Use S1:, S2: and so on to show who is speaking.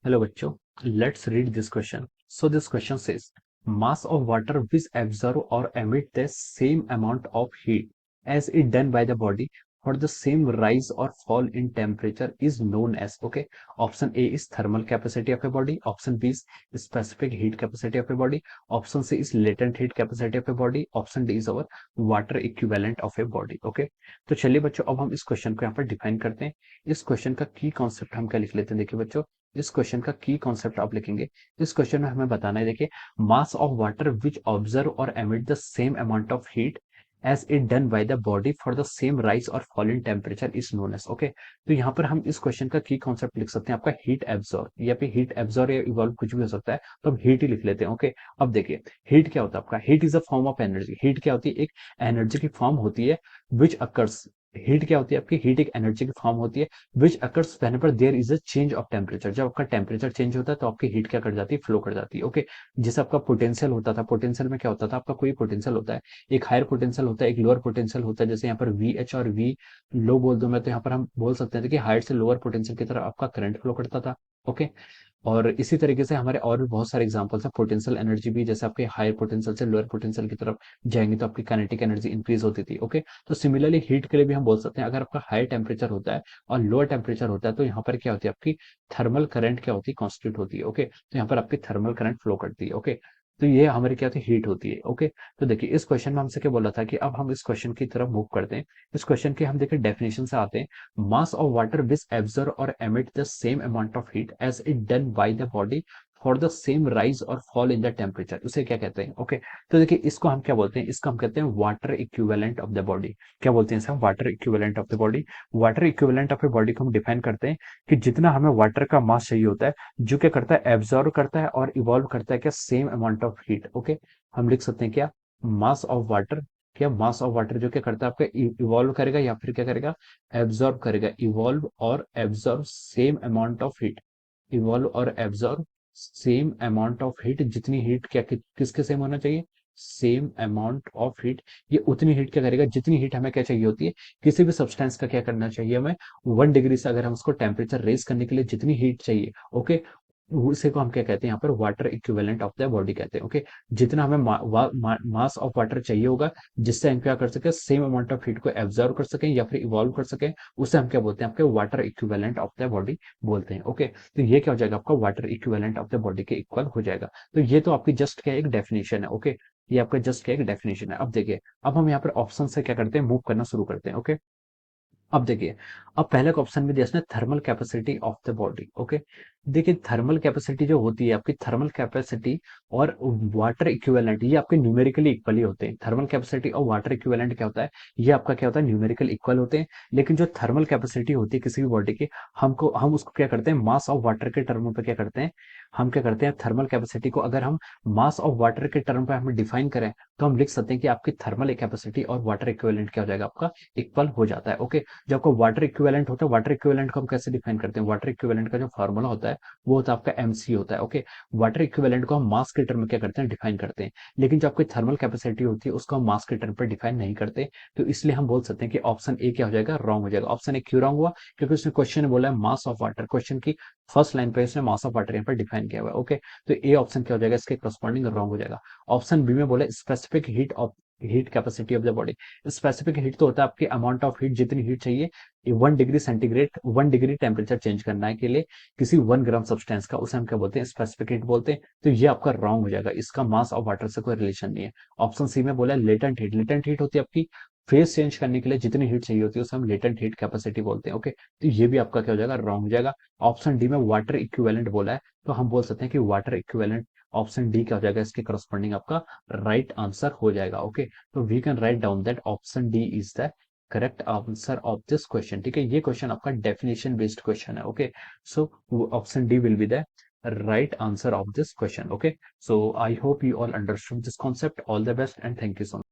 S1: Hello bachcho, let's read this question. So this question says, mass of water which absorb or emit the same amount of heat as it done by the body for the same rise or fall in temperature is known as, okay. Option A is thermal capacity of a body. Option B is specific heat capacity of a body. Option C is latent heat capacity of a body. Option D is our water equivalent of a body, okay. तो चलिए बच्चों, अब हम इस question को यहाँ पर define करते हैं. इस क्वेश्चन का की कॉन्सेप्ट हम क्या लिख लेते हैं. देखिए बच्चों, इस क्वेश्चन का की कॉन्सेप्ट आप लिखेंगे. इस क्वेश्चन में हमें बताना है, देखिए, mass of water which observe और emit the same amount of heat as it done by the body for the same rise और fall in temperature is known as, okay. तो यहाँ पर हम इस क्वेश्चन का की कॉन्सेप्ट लिख सकते हैं आपका हीट एब्जॉर्ब, या फिर हीट एब्जॉर्ब या इवॉल्व कुछ भी हो सकता है, तो हम हीट ही लिख लेते हैं, ओके. अब देखिए, हीट क्या होता है आपका. Heat is a form of energy. Heat क्या होती है, एक एनर्जी की फॉर्म होती है विच अकर्स. हीट क्या होती है आपकी, हीट एक एनर्जी की फॉर्म होती है which occurs whenever there is a change of temperature. जब आपका टेम्परेचर चेंज होता है तो आपकी हीट क्या कर जाती है, फ्लो कर जाती है, ओके. जैसे आपका पोटेंशियल होता था, पोटेंशियल में क्या होता था आपका, कोई पोटेंशियल होता है, एक हायर पोटेंशियल होता है, एक लोअर पोटेंशियल होता है. जैसे यहाँ पर वी एच और वी लो बोल दो मैं, तो यहाँ पर हम बोल सकते हैं कि हायर से लोअर पोटेंशियल की तरफ आपका करंट फ्लो करता था, ओके. और इसी तरीके से हमारे और भी बहुत सारे एग्जांपल्स हैं. पोटेंशियल एनर्जी भी, जैसे आपके हायर पोटेंशियल से लोअर पोटेंशियल की तरफ जाएंगे तो आपकी काइनेटिक एनर्जी इंक्रीज होती थी, ओके. तो सिमिलरली हीट के लिए भी हम बोल सकते हैं, अगर आपका हाई टेम्परेचर होता है और लोअर टेम्परेचर होता है तो यहाँ पर क्या होती है आपकी थर्मल करंट क्या होती है, कॉन्स्टिट्यूट होती है, ओके. तो यहाँ पर आपकी थर्मल करंट फ्लो करती है, ओके. तो ये हमारी क्या होती है, हीट होती है, ओके. तो देखिए, इस क्वेश्चन में हमसे क्या बोला था कि अब हम इस क्वेश्चन की तरफ मूव करते हैं. इस क्वेश्चन के हम देखिए डेफिनेशन से आते हैं. Mass of water which absorb और emit the same amount of heat as it done by the body for the same rise और फॉल इन द टेम्परेचर, उसे क्या कहते हैं, ओके. तो देखिए, इसको हम क्या बोलते हैं, इसको हम कहते हैं water equivalent of the body. क्या बोलते हैं इसे हम, water equivalent of the body. Water equivalent of a body को हम डिफाइन करते हैं कि जितना हमें वाटर का मास चाहिए होता है, जो क्या करता है, एब्जॉर्ब करता है और इवॉल्व करता है क्या, same amount of heat, okay. हम लिख सकते हैं क्या, मास ऑफ वाटर, क्या मास ऑफ वाटर जो क्या करता है आपका इवॉल्व करेगा या फिर क्या करेगा, एब्जॉर्ब करेगा. इवॉल्व और absorb same amount of heat. Evolve और absorb same amount of heat. जितनी हीट क्या किसके सेम होना चाहिए, सेम अमाउंट ऑफ हीट. ये उतनी हीट क्या करेगा, जितनी हीट हमें क्या चाहिए होती है, किसी भी सब्सटेंस का क्या करना चाहिए हमें, 1 डिग्री से अगर हम उसको टेम्परेचर रेज करने के लिए जितनी हीट चाहिए, ओके, उसे को हम क्या कहते हैं यहाँ पर, water equivalent of the body कहते हैं, ओके. जितना हमें मास ऑफ वाटर चाहिए होगा, जिससे हम क्या कर सके, सेम अमाउंट ऑफ हीट को एब्जॉर्व कर सकें या फिर इवॉल्व कर सकें, उसे हम क्या बोलते हैं, आपके water equivalent of the body बोलते हैं, ओके. तो ये क्या हो जाएगा आपका, water equivalent of the body के इक्वल हो जाएगा. तो ये तो आपकी जस्ट क्या एक डेफिनेशन है, ओके. ये आपका जस्ट क्या एक डेफिनेशन है. अब देखिए, अब हम यहाँ पर ऑप्शन से क्या करते हैं, मूव करना शुरू करते हैं, ओके. अब देखिए, अब पहले का ऑप्शन में दिया इसने thermal capacity of the body, okay. देखिए, थर्मल कैपेसिटी जो होती है आपकी, थर्मल कैपेसिटी और वाटर इक्विवेलेंट ये आपके न्यूमेरिकली इक्वल ही होते हैं. थर्मल कैपेसिटी और वाटर इक्विवेलेंट क्या होता है, ये आपका क्या होता है, न्यूमेरिकल इक्वल होते हैं. लेकिन जो थर्मल कैपेसिटी होती है किसी भी बॉडी की, हम उसको क्या करते हैं, मास ऑफ वाटर के टर्म पे क्या करते हैं, हम क्या करते हैं, थर्मल कैपेसिटी को अगर हम मास ऑफ वाटर के टर्म पे हम डिफाइन करें, तो हम लिख सकते हैं कि आपकी थर्मल कैपेसिटी और वाटर इक्विवेलेंट क्या हो जाएगा, आपका इक्वल हो जाता है, ओके. जो आपका वाटर इक्विवेलेंट होता है, वाटर इक्विवेलेंट को हम कैसे डिफाइन करते हैं, वाटर इक्विवेलेंट का जो फॉर्मूला होता है वो होता है आपका एमसी होता है, ओके. वाटर इक्विवेलेंट को हम मास के टर्म में क्या करते हैं, डिफाइन करते हैं. लेकिन जो आपकी थर्मल कैपेसिटी होती है उसको हम मास के टर्म पर डिफाइन नहीं करते. तो इसलिए हम बोल सकते हैं कि ऑप्शन ए क्या हो जाएगा, रॉन्ग हो जाएगा. ऑप्शन ए क्यों रॉन्ग हुआ, क्योंकि उसने क्वेश्चन में बोला है मास ऑफ वाटर. क्वेश्चन की फर्स्ट लाइन पे उसने मास ऑफ वाटर यहाँ पर डिफाइन किया हुआ है, ओके. तो ए ऑप्शन क्या हो जाएगा, इसके करस्पॉन्डिंग रॉन्ग हो जाएगा. ऑप्शन बी में बोला specific heat capacity of the body. Specific heat तो होता है आपकी अमाउंट ऑफ हीट, जितनी हीट चाहिए 1 degree centigrade, 1 degree temperature change करना है के लिए किसी 1 ग्राम सब्सटेंस का, उसे हम क्या बोलते हैं, स्पेसिफिक हीट बोलते हैं. तो ये आपका रॉन्ग हो जाएगा, इसका मास ऑफ वाटर से कोई रिलेशन नहीं है. ऑप्शन सी में बोला लेटेंट हीट. लेटेंट हीट होती है आपकी फेस चेंज करने के लिए जितनी हीट चाहिए होती है उसे हम लेटेंट हीट कैपेसिटी बोलते हैं, ओके. तो ये भी आपका क्या हो जाएगा, रॉन्ग हो जाएगा. ऑप्शन डी में वाटर इक्विवेलेंट बोला है, तो हम बोल सकते हैं कि वाटर इक्विवेलेंट, ऑप्शन डी क्या हो जाएगा, इसके करस्पॉन्डिंग आपका राइट आंसर हो जाएगा, ओके. तो we can write down that option D is the correct answer of this question, ठीक है. ये क्वेश्चन आपका डेफिनेशन बेस्ड क्वेश्चन है, okay. So option D will be the right answer of this question, okay. So I hope you all understood this concept. All the best and thank you so much.